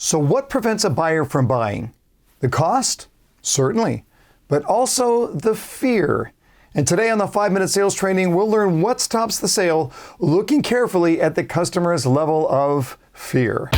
So what prevents a buyer from buying? The cost? Certainly, but also the fear. And today on the 5-Minute Sales Training, we'll learn what stops the sale, looking carefully at the customer's level of fear.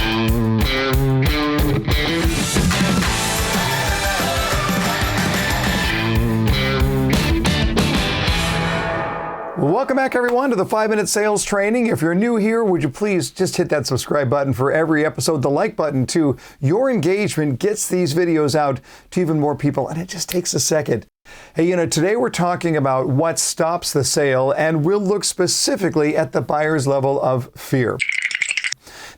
Welcome back, everyone, to the 5-Minute Sales Training. If you're new here, would you please just hit that subscribe button for every episode, the like button too. Your engagement gets these videos out to even more people, and it just takes a second. Hey, today we're talking about what stops the sale, and we'll look specifically at the buyer's level of fear.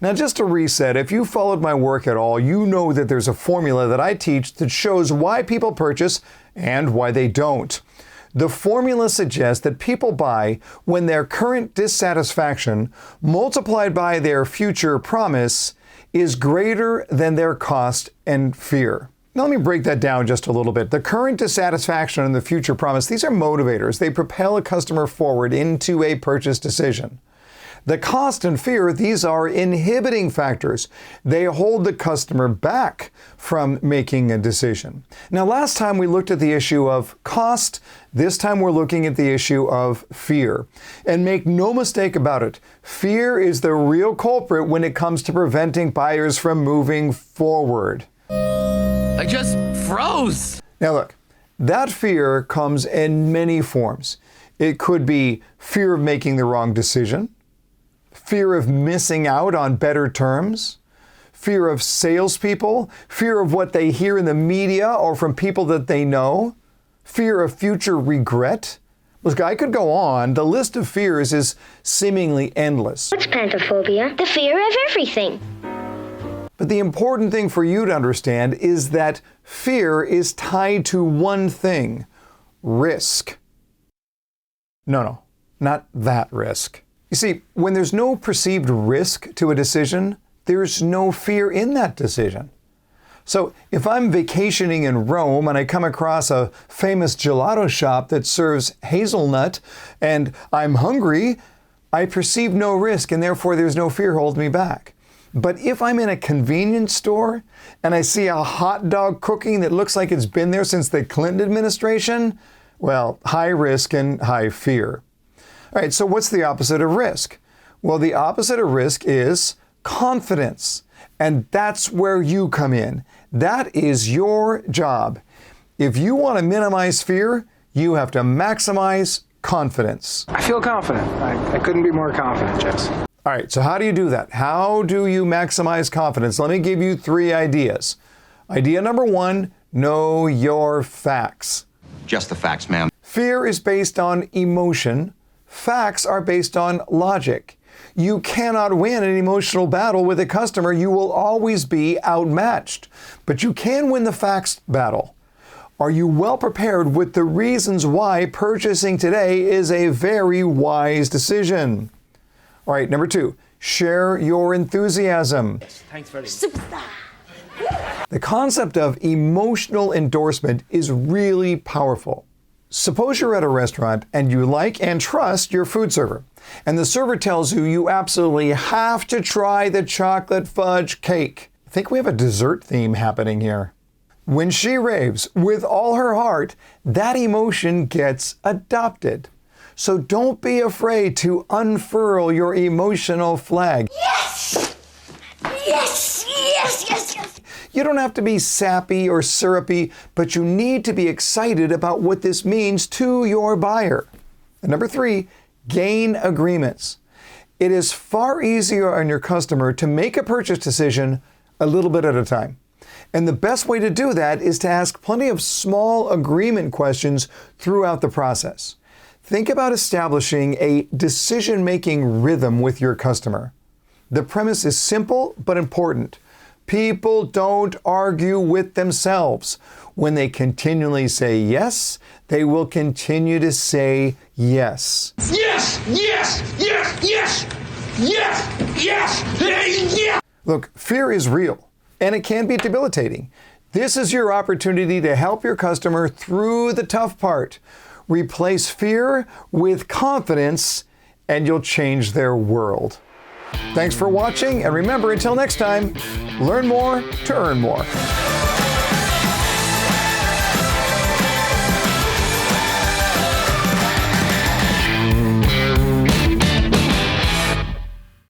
Now, just to reset, if you followed my work at all, you know that there's a formula that I teach that shows why people purchase and why they don't. The formula suggests that people buy when their current dissatisfaction multiplied by their future promise is greater than their cost and fear. Now, let me break that down just a little bit. The current dissatisfaction and the future promise, these are motivators. They propel a customer forward into a purchase decision. The cost and fear, these are inhibiting factors. They hold the customer back from making a decision. Now, last time we looked at the issue of cost. This time we're looking at the issue of fear. And make no mistake about it, fear is the real culprit when it comes to preventing buyers from moving forward. I just froze. Now look, that fear comes in many forms. It could be fear of making the wrong decision, fear of missing out on better terms, fear of salespeople, fear of what they hear in the media or from people that they know, fear of future regret. Look, I could go on. The list of fears is seemingly endless. What's pantophobia? The fear of everything. But the important thing for you to understand is that fear is tied to one thing: risk. No, not that risk. You see, when there's no perceived risk to a decision, there's no fear in that decision. So if I'm vacationing in Rome and I come across a famous gelato shop that serves hazelnut and I'm hungry, I perceive no risk and therefore there's no fear holding me back. But if I'm in a convenience store and I see a hot dog cooking that looks like it's been there since the Clinton administration, well, high risk and high fear. All right, so what's the opposite of risk? Well, the opposite of risk is confidence. And that's where you come in. That is your job. If you want to minimize fear, you have to maximize confidence. I feel confident. I couldn't be more confident, Jess. All right, so how do you do that? How do you maximize confidence? Let me give you 3 ideas. Idea number 1, know your facts. Just the facts, ma'am. Fear is based on emotion. Facts are based on logic. You cannot win an emotional battle with a customer. You will always be outmatched. But you can win the facts battle. Are you well prepared with the reasons why purchasing today is a very wise decision? All right, number 2, share your enthusiasm. Thanks, Freddie. The concept of emotional endorsement is really powerful. Suppose you're at a restaurant and you like and trust your food server, and the server tells you you absolutely have to try the chocolate fudge cake. I think we have a dessert theme happening here. When she raves with all her heart, that emotion gets adopted. So don't be afraid to unfurl your emotional flag. Yes! Yes! Yes! Yes! Yes! You don't have to be sappy or syrupy, but you need to be excited about what this means to your buyer. And number 3, gain agreements. It is far easier on your customer to make a purchase decision a little bit at a time. And the best way to do that is to ask plenty of small agreement questions throughout the process. Think about establishing a decision-making rhythm with your customer. The premise is simple but important. People don't argue with themselves. When they continually say yes, they will continue to say yes. Yes! Yes! Yes! Yes! Yes! Yes! Yes! Look, fear is real, and it can be debilitating. This is your opportunity to help your customer through the tough part. Replace fear with confidence, and you'll change their world. Thanks for watching, and remember, until next time, learn more to earn more.